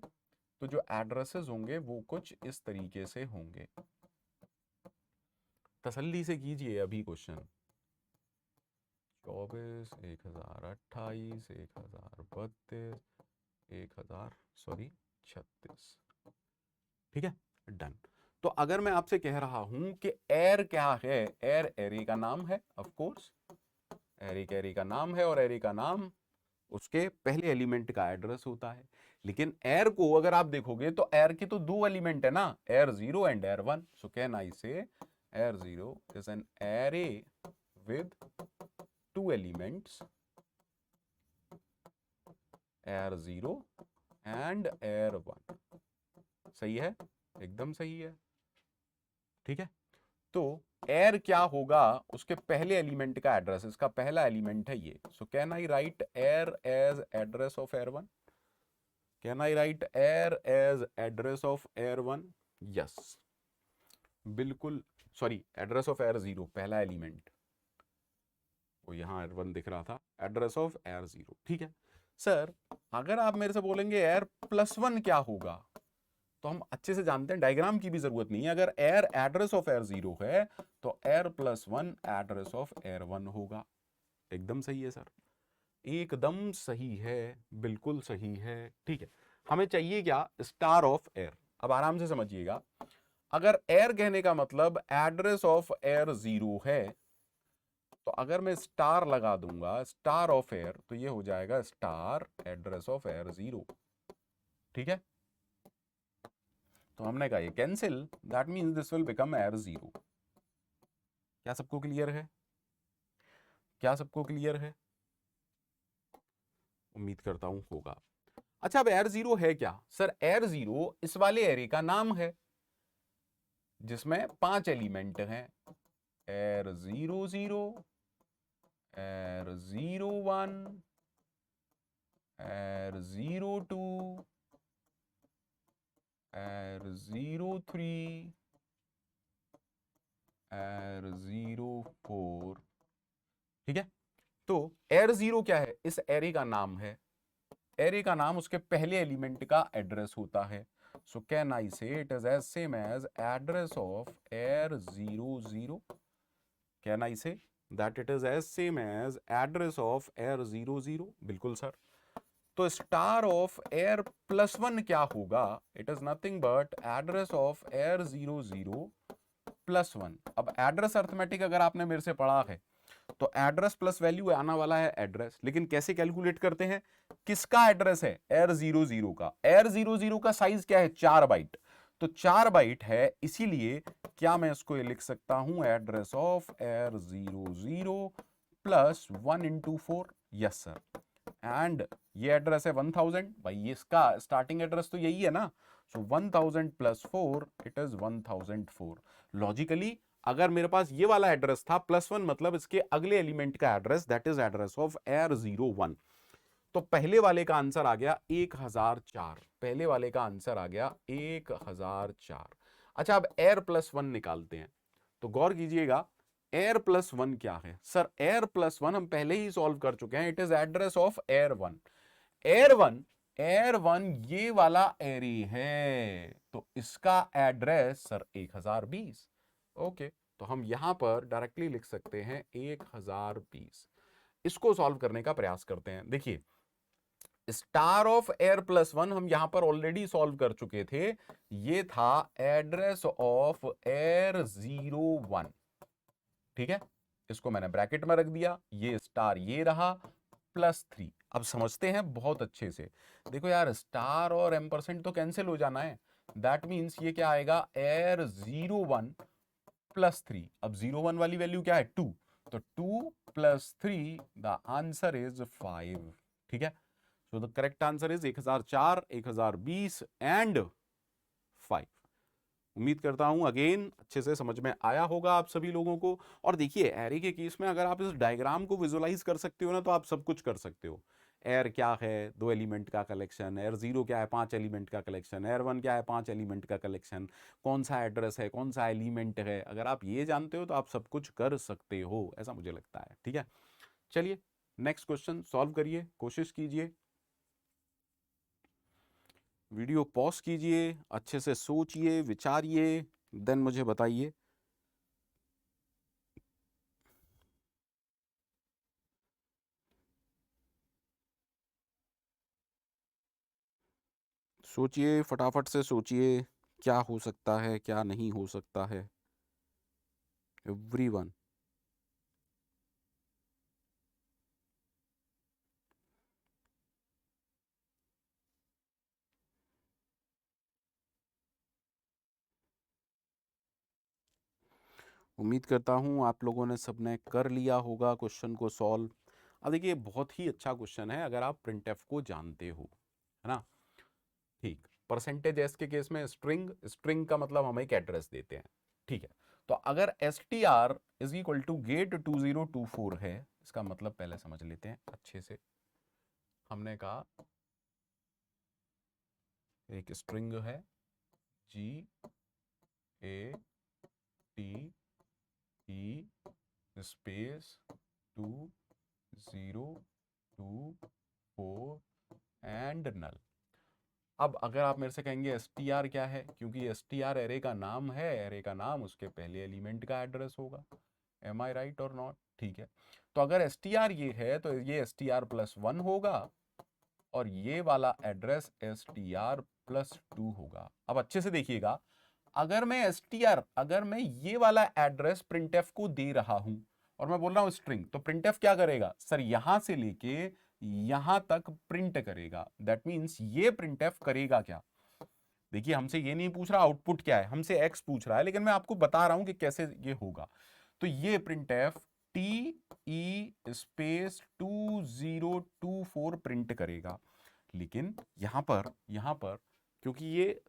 तो जो एड्रेसेस होंगे वो कुछ इस तरीके से होंगे। तसल्ली से कीजिए अभी क्वेश्चन, 1024, 1028, 1032, 36। ठीक है, डन। तो अगर मैं आपसे कह रहा हूं कि एयर क्या है, एयर एरे का नाम है, ऑफ कोर्स एरे का नाम है, और एरे का नाम उसके पहले एलिमेंट का एड्रेस होता है। लेकिन एयर को अगर आप देखोगे तो एयर की तो दो एलिमेंट है ना, arr 0 and arr 1। So can I say arr 0 is an array with 2 elements, arr 0 and arr 1। सही है, एकदम सही है। ठीक है, तो एयर क्या होगा, उसके पहले एलिमेंट का एड्रेस, इसका पहला एलिमेंट है ये। So can I write arr as address of arr 1? Can I write arr as address of arr 1? Yes, बिल्कुल। सॉरी, एड्रेस ऑफ एयर 0 पहला एलिमेंट, वो यहां एयर 1 दिख रहा था, एड्रेस ऑफ एयर 0। ठीक है सर, अगर आप मेरे से बोलेंगे एयर +1 क्या होगा, तो हम अच्छे से जानते हैं, डायग्राम की भी जरूरत नहीं है। अगर एयर एड्रेस ऑफ एयर 0 है तो एयर +1 एड्रेस ऑफ एयर 1 होगा। एकदम सही है सर, एकदम सही है, बिल्कुल सही है। ठीक है, हमें चाहिए क्या, स्टार ऑफ एयर। अब आराम से समझिएगा, अगर एयर कहने का मतलब एड्रेस ऑफ एयर 0 है, तो अगर मैं स्टार लगा दूंगा, स्टार ऑफ एयर, तो ये हो जाएगा स्टार एड्रेस ऑफ एयर 0। ठीक है, तो हमने कहा ये cancel, that means this will become air 0। क्या सबको क्लियर है? क्या सबको क्लियर है? उम्मीद करता हूं होगा। अच्छा, अब एयर 0 है क्या सर? एयर 0 इस वाले एरे का नाम है जिसमें 5 एलिमेंट हैं, air 0 0, air 0 1, air 0 2, air 0 3, air 0 4। ठीक है, तो एयर 0 क्या है? इस एरे का नाम है। एरे का नाम उसके पहले एलिमेंट का एड्रेस होता है। सो can I say it is as same as address of arr 0 0? Can I say that it is as same as address of arr 0 0? बिल्कुल सर। तो स्टार ऑफ एयर +1 क्या होगा? It is nothing but address of arr 0 0 +1। अब address arithmetic अगर आपने मेरे से पढ़ा है तो एड्रेस प्लस वैल्यू आना वाला है एड्रेस, लेकिन कैसे कैलकुलेट करते हैं? किसका एड्रेस है? एयर 0 0 का। एयर 0 0 का साइज क्या है? 4 बाइट। तो 4 बाइट है, इसीलिए क्या मैं इसको लिख सकता हूं, address of arr 0 0 +1 × 4? Yes sir. And ये एड्रेस है 1000, भाई ये इसका स्टार्टिंग एड्रेस तो यही है ना। सो 1000 + 4, इट इज 1004। लॉजिकली अगर मेरे पास ये वाला एड्रेस था +1, मतलब इसके अगले एलिमेंट का address, that is address of arr 0 1। तो पहले वाले का आंसर आ गया 1004। पहले वाले का आंसर आ गया 1004। अच्छा, अब एयर +1 निकालते हैं। तो गौर कीजिएगा, एयर +1 क्या है सर? एयर +1 हम पहले ही सॉल्व कर चुके हैं, it is address of arr 1। Air 1 ये वाला एरे है, तो इसका एड्रेस सर 1020। ओके, तो हम यहां पर डायरेक्टली लिख सकते हैं 1020। इसको सॉल्व करने का प्रयास करते हैं। देखिए, स्टार ऑफ एयर +1 हम यहां पर ऑलरेडी सॉल्व कर चुके थे, ये था एड्रेस ऑफ एयर 0 1। ठीक है, इसको मैंने ब्रैकेट में रख दिया, ये स्टार ये रहा, +3। अब समझते हैं बहुत अच्छे से। देखो यार, स्टार और एम्परसेंट तो कैंसिल हो जाना है, दैट मीन्स ये क्या आएगा, एयर 0 1 +3। अब 0 1 वाली वैल्यू क्या है? 2। तो 2 + 3, द आंसर इज 5। ठीक है, so the correct answer is 1004, 1020 and 5। उम्मीद करता हूं अगेन अच्छे से समझ में आया होगा आप सभी लोगों को। और देखिए, एरे के केस में अगर आप इस डायग्राम को विजुअलाइज कर सकते हो ना, तो आप सब कुछ कर सकते हो। एयर क्या है? 2 एलिमेंट का कलेक्शन। एयर 0 क्या है? 5 एलिमेंट का कलेक्शन। एयर 1 क्या है? 5 एलिमेंट का कलेक्शन। कौन सा एड्रेस है, कौन सा एलिमेंट है, अगर आप ये जानते हो तो आप सब कुछ कर सकते हो, ऐसा मुझे लगता है। ठीक है, चलिए नेक्स्ट क्वेश्चन सॉल्व करिए, कोशिश कीजिए। वीडियो पॉज कीजिए, अच्छे से सोचिए, विचारिए, देन मुझे बताइए। सोचिए, फटाफट से सोचिए, क्या हो सकता है, क्या नहीं हो सकता है। एवरीवन। उम्मीद करता हूँ आप लोगों ने सबने कर लिया होगा क्वेश्चन को सॉल्व। अब देखिए, बहुत ही अच्छा क्वेश्चन है अगर आप प्रिंटफ को जानते हो, है ना। ठीक, परसेंटेज एस के केस में स्ट्रिंग, स्ट्रिंग का मतलब हम एक एड्रेस देते हैं, ठीक है। तो अगर S T R is equal to GATE 2024 है, इसका मतलब पहले समझ लेते हैं अच्छे से। हमने कहा एक स्ट्रिंग है G A T E space 2024 and null. अब अगर आप मेरे से कहेंगे एस टी आर क्या है, क्योंकि एस टी आर एरे का नाम है, एरे का नाम उसके पहले एलिमेंट का एड्रेस होगा। एम आई राइट और नॉट? ठीक है। तो अगर एस टी आर ये है तो ये एस टी आर प्लस 1 होगा और ये वाला address S T R plus 2 होगा। अब अच्छे से देखिएगा, अगर मैं एस टी आर, अगर मैं ये वाला एड्रेस प्रिंटफ को दे रहा हूं और मैं बोल रहा हूं स्ट्रिंग, तो प्रिंटफ क्या करेगा सर, यहां से लेके यहां तक प्रिंट करेगा। दैट मींस ये प्रिंटफ करेगा क्या, देखिए हमसे ये नहीं पूछ रहा आउटपुट क्या है, हमसे एक्स पूछ रहा है, लेकिन मैं आपको बता रहा हूं कि कैसे ये होगा। तो ये printf T E space 2024 print करेगा। लेकिन यहां पर क्योंकि ये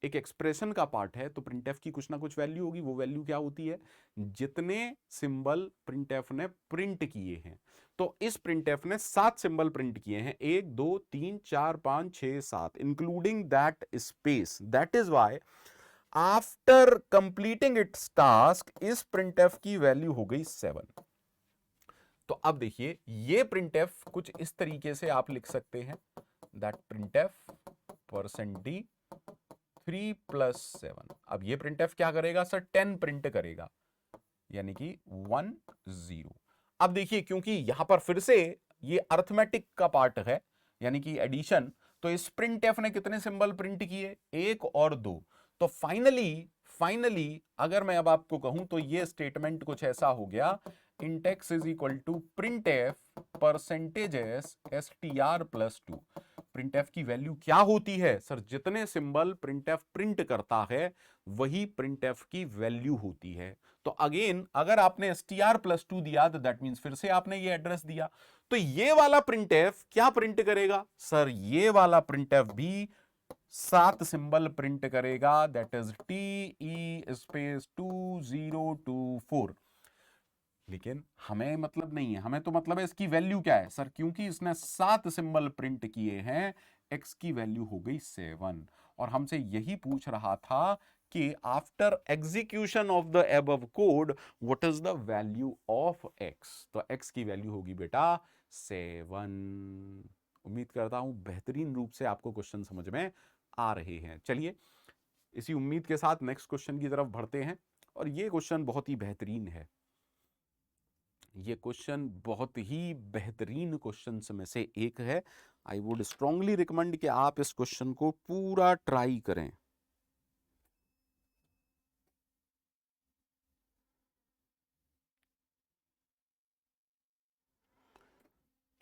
एक एक्सप्रेशन का पार्ट है, तो प्रिंटफ की कुछ ना कुछ वैल्यू होगी। वो वैल्यू क्या होती है, जितने सिंबल प्रिंटफ ने प्रिंट किए हैं। तो इस प्रिंटफ ने 7 सिंबल प्रिंट किए हैं, 1 2 3 4 5 6 7, including that space. That is why after completing its task इस प्रिंटफ की वैल्यू हो गई 7। तो अब देखिए, ये प्रिंटफ कुछ इस तरीके से आप लिख सकते हैं, that printf percent D 3 plus 7। अब ये प्रिंटफ क्या करेगा सर, 10 प्रिंट करेगा, यानी कि 1 0। अब देखिए, क्योंकि यहां पर फिर से ये अर्थमेटिक का पार्ट है, यानी कि एडिशन, तो इस प्रिंटफ ने कितने सिंबल प्रिंट किए, 1 और 2। तो फाइनली अगर मैं अब आपको कहूं तो ये स्टेटमेंट कुछ ऐसा हो गया, int x is equal to printf percentage S T R plus 2। Printf की वैल्यू क्या होती है सर, जितने सिंबल प्रिंटफ प्रिंट करता है वही प्रिंटफ की वैल्यू होती है। तो अगेन अगर आपने एस टी आर प्लस 2 दिया तो दैट मींस फिर से आपने ये एड्रेस दिया। तो ये वाला प्रिंटफ क्या प्रिंट करेगा सर, ये वाला प्रिंटफ भी 7 सिंबल प्रिंट करेगा, that is T E space 2024। लेकिन हमें मतलब नहीं है, हमें तो मतलब है इसकी वैल्यू क्या है सर, क्योंकि इसने 7 सिंबल प्रिंट किए हैं, x की वैल्यू हो गई 7। और हमसे यही पूछ रहा था कि after execution of the above code what is the value of x। तो x की वैल्यू होगी बेटा 7। उम्मीद करता हूं बेहतरीन रूप से आपको क्वेश्चन समझ में आ रहे हैं। चलिए, इसी उम्मीद के साथ नेक्स्ट क्वेश्चन की तरफ बढ़ते हैं। और ये क्वेश्चन बहुत ही बेहतरीन है, ये क्वेश्चन बहुत ही बेहतरीन क्वेश्चन में से एक है। आई वुड स्ट्रांगली रिकमेंड कि आप इस क्वेश्चन को पूरा ट्राई करें।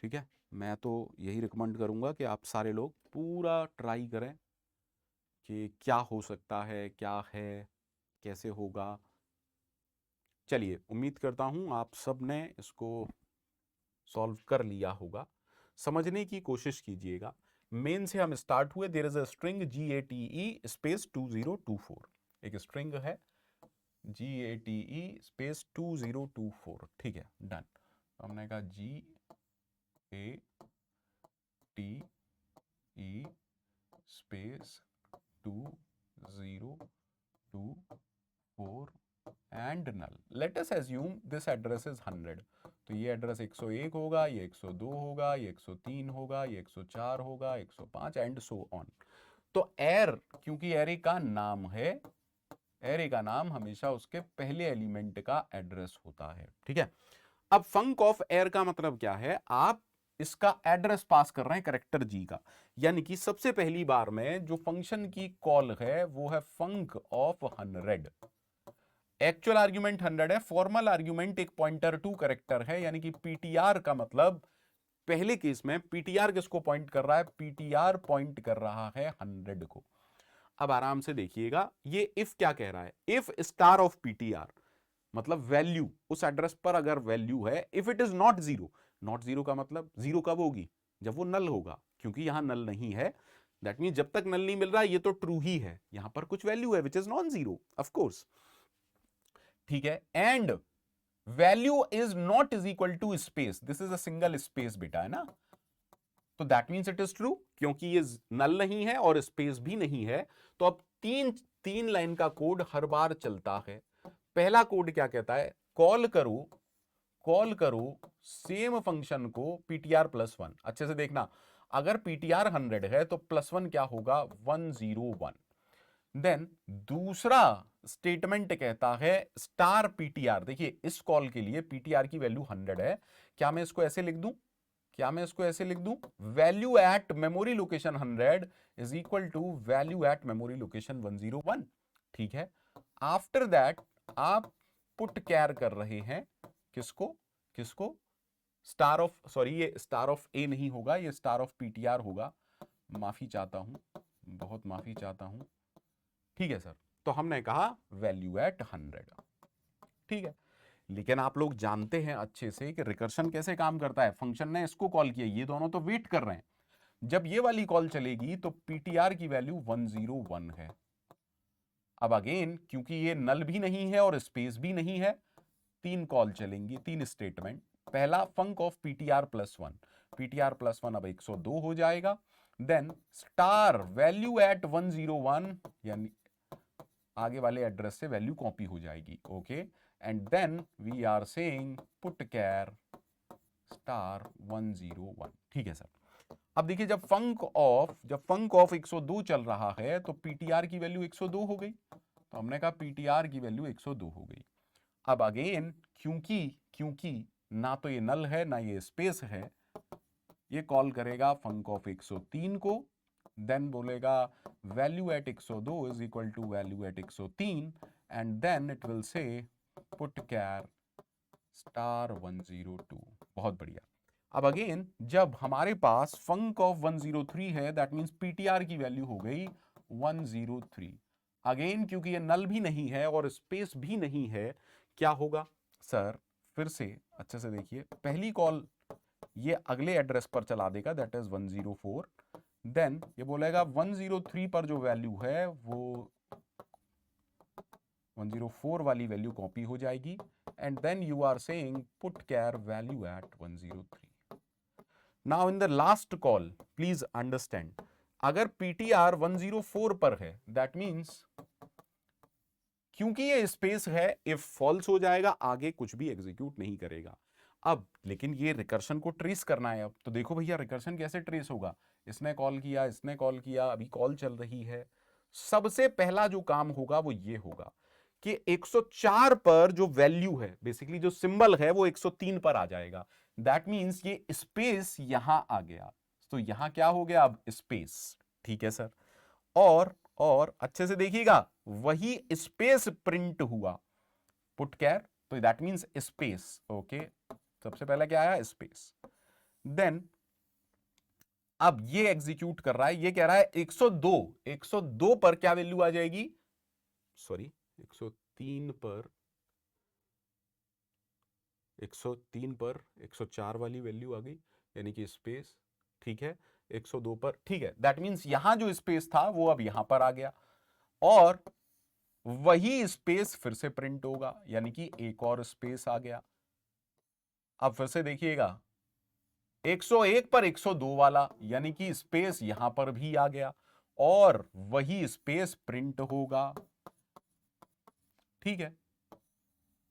ठीक है, मैं तो यही रिकमेंड करूंगा कि आप सारे लोग पूरा ट्राई करें कि क्या हो सकता है, क्या है, कैसे होगा। चलिए, उम्मीद करता हूं आप सब ने इसको सॉल्व कर लिया होगा। समझने की कोशिश कीजिएगा। मेन से हम स्टार्ट हुए, there is a string G A T E space 2024, एक स्ट्रिंग है G A T E space 2024। ठीक है, डन। हमने कहा G A T E space 2024 and null. Let us assume this address is 100। तो ये एड्रेस 101 होगा, ये 102 होगा, ये 103 होगा, ये 104 होगा, 105 एंड सो ऑन। तो एर, क्योंकि एरे का नाम है, एरे का नाम हमेशा उसके पहले एलिमेंट का एड्रेस होता है। ठीक है, अब फंक ऑफ एर का मतलब क्या है, आप इसका एड्रेस पास कर रहे हैं कैरेक्टर जी का, यानी कि सबसे पहली बार में जो फंक्शन की कॉल है वो है फंक ऑफ 100। एक्चुअल आर्ग्यूमेंट 100 है, फॉर्मल आर्ग्यूमेंट एक पॉइंटर टू कैरेक्टर है, यानी कि पीटीआर का मतलब पहले केस में पीटीआर किसको पॉइंट कर रहा है, पीटीआर पॉइंट कर रहा है 100 को। अब आराम से देखिएगा ये इफ क्या कह रहा है, इफ स्टार ऑफ पीटीआर मतलब वैल्यू उस एड्रेस पर अगर वैल्यू है, if it is not zero, not zero का मतलब जीरो कब होगी, जब वो नल होगा, क्योंकि यहां नल नहीं है, दैट मीन जब तक नल नहीं मिल रहा ये तो ट्रू ही है, यहां पर कुछ वैल्यू है which is non zero of course, ठीक है। And value is not is equal to space, this is a single space बेटा, है ना, तो that means it is true, क्योंकि ये नल नहीं है और स्पेस भी नहीं है। तो अब तीन लाइन का कोड हर बार चलता है। पहला कोड क्या कहता है, कॉल करो सेम फंक्शन को ptr प्लस वन, अच्छे से देखना, अगर ptr 100 है तो प्लस वन क्या होगा 101। देन दूसरा स्टेटमेंट कहता है स्टार पीटीआर, देखिए इस कॉल के लिए पीटीआर की वैल्यू 100 है, क्या मैं इसको ऐसे लिख दूं, value at memory location 100 is equal to value at memory location 101, ठीक है। आफ्टर दैट आप पुट कैर कर रहे हैं किसको स्टार ऑफ, सॉरी ये स्टार ऑफ ए नहीं होगा, ये स्टार ऑफ पीटीआर होगा, माफी चाहता हूं, बहुत माफी चाहता हूं, ठीक है सर। तो हमने कहा वैल्यू एट 100, ठीक है। लेकिन आप लोग जानते हैं अच्छे से कि रिकर्शन कैसे काम करता है, फंक्शन ने इसको कॉल किया, ये दोनों तो वेट कर रहे हैं, जब ये वाली कॉल चलेगी तो पीटीआर की वैल्यू 101 है। अब अगेन क्योंकि ये नल भी नहीं है और स्पेस भी नहीं है, तीन कॉल चलेंगी, तीन स्टेटमेंट। पहला फंक ऑफ पीटीआर प्लस वन अब 102 हो जाएगा। देन स्टार वैल्यू एट 101, यानी आगे वाले एड्रेस से वैल्यू कॉपी हो जाएगी, okay. And then we are saying put char star 101, ठीक है सर। अब देखिए जब फंक ऑफ 102 चल रहा है तो पीटीआर की वैल्यू 102 हो गई, तो हमने कहा पीटीआर की वैल्यू 102 हो गई। अब अगेन क्योंकि ना तो ये नल है ना ये स्पेस है, ये कॉल करेगा फंक ऑफ 103 को, देन बोलेगा value at 102 is equal to value at 103, and then it will say put char star 102, बहुत बढ़िया। अब अगेन जब हमारे पास फंक ऑफ 103 है, दैट मींस पीटीआर की वैल्यू हो गई 103। अगेन क्योंकि ये नल भी नहीं है और स्पेस भी नहीं है, क्या होगा सर, फिर से अच्छे से देखिए, पहली कॉल ये अगले एड्रेस पर चला देगा, दैट इज 104। देन ये बोलेगा 103 पर जो वैल्यू है वो 104 वाली वैल्यू कॉपी हो जाएगी, and then you are saying put char value at 103। Now in the last call please understand, अगर पीटीआर 104 पर है, दैट मींस क्योंकि ये स्पेस है, इफ फॉल्स हो जाएगा आगे कुछ भी एग्जीक्यूट नहीं करेगा। अब लेकिन ये रिकर्शन को ट्रेस करना है, अब तो देखो भैया रिकर्शन कैसे ट्रेस होगा, इसने कॉल किया, अभी कॉल चल रही है। सबसे पहला जो काम होगा वो ये होगा कि 104 पर जो वैल्यू है, बेसिकली जो सिंबल है वो 103 पर आ जाएगा, दैट मींस ये स्पेस यहां आ गया, तो यहां क्या हो गया अब स्पेस, ठीक है सर। और अच्छे से देखिएगा वही स्पेस प्रिंट हुआ, पुट कैर, तो दैट मींस स्पेस, ओके। सबसे पहले क्या आया स्पेस, देन अब ये एग्जीक्यूट कर रहा है, ये कह रहा है 102 पर क्या वैल्यू आ जाएगी, सॉरी 103 पर 104 वाली वैल्यू आ गई, यानी कि स्पेस, ठीक है। 102 पर, ठीक है, दैट मींस यहां जो स्पेस था वो अब यहां पर आ गया, और वही स्पेस फिर से प्रिंट होगा, यानी कि एक और स्पेस आ गया। अब फिर से देखिएगा 101 पर 102 वाला, यानी कि स्पेस यहां पर भी आ गया और वही स्पेस प्रिंट होगा, ठीक है।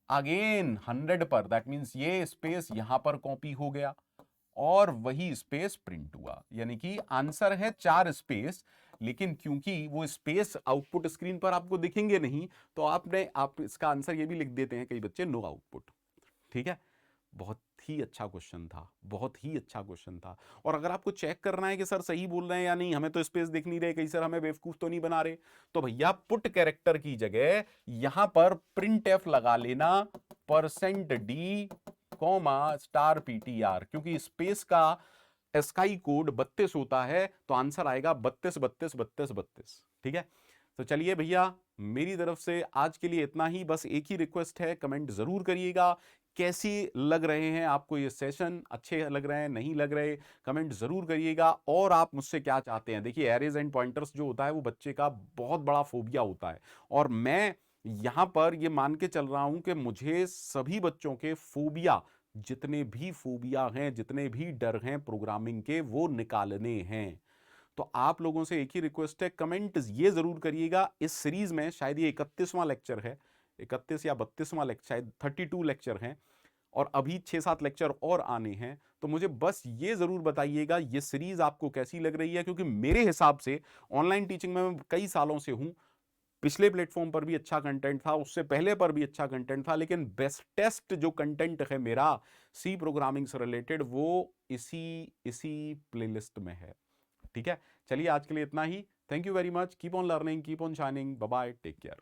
अगेन 100 पर, दैट मींस ये स्पेस यहां पर कॉपी हो गया और वही स्पेस प्रिंट हुआ, यानी कि आंसर है 4 स्पेस, लेकिन क्योंकि वो स्पेस आउटपुट स्क्रीन पर आपको दिखेंगे नहीं, तो आप इसका आंसर ये भी लिख देते हैं कई बच्चे, नो आउटपुट, ठीक है। बहुत ही अच्छा क्वेश्चन था, बहुत ही अच्छा क्वेश्चन था। और अगर आपको चेक करना है कि सर सही बोल रहे हैं या नहीं, हमें तो स्पेस दिख नहीं रहे, कहीं सर हमें बेवकूफ तो नहीं बना रहे, तो भैया पुट कैरेक्टर की जगह यहां पर प्रिंट एफ लगा लेना, %d, स्टार ptr, क्योंकि स्पेस का एस्काई कोड 32 होता है, तो आंसर आएगा 32 32 32 32। ठीक है, तो चलिए भैया, मेरी तरफ से आज के लिए इतना ही। बस एक ही रिक्वेस्ट है, कमेंट जरूर करिएगा कैसी लग रहे हैं आपको ये सेशन, अच्छे लग रहे हैं नहीं लग रहे, कमेंट जरूर करिएगा। और आप मुझसे क्या चाहते हैं, देखिए एरेज एंड पॉइंटर्स जो होता है वो बच्चे का बहुत बड़ा फोबिया होता है, और मैं यहां पर ये मान के चल रहा हूं कि मुझे सभी बच्चों के फोबिया, जितने भी फोबिया हैं, जितने भी डर हैं प्रोग्रामिंग के, वो निकालने हैं। तो आप लोगों से एक ही रिक्वेस्ट है, कमेंट ये जरूर करिएगा। इस सीरीज में शायद ये 31वां लेक्चर है, 31 या 32वां लेक्चर, शायद 32 लेक्चर हैं, और अभी 6-7 लेक्चर और आने हैं। तो मुझे बस ये जरूर बताइएगा ये सीरीज आपको कैसी लग रही है, क्योंकि मेरे हिसाब से ऑनलाइन टीचिंग में मैं कई सालों से हूं, पिछले प्लेटफॉर्म पर भी अच्छा कंटेंट था, उससे पहले पर भी अच्छा कंटेंट था, लेकिन बेस्टेस्ट जो कंटेंट है मेरा सी प्रोग्रामिंग से रिलेटेड, वो इसी इसी प्लेलिस्ट में है। ठीक है, चलिए आज के लिए इतना ही। Thank you very much, keep on learning, keep on shining, bye bye, take care.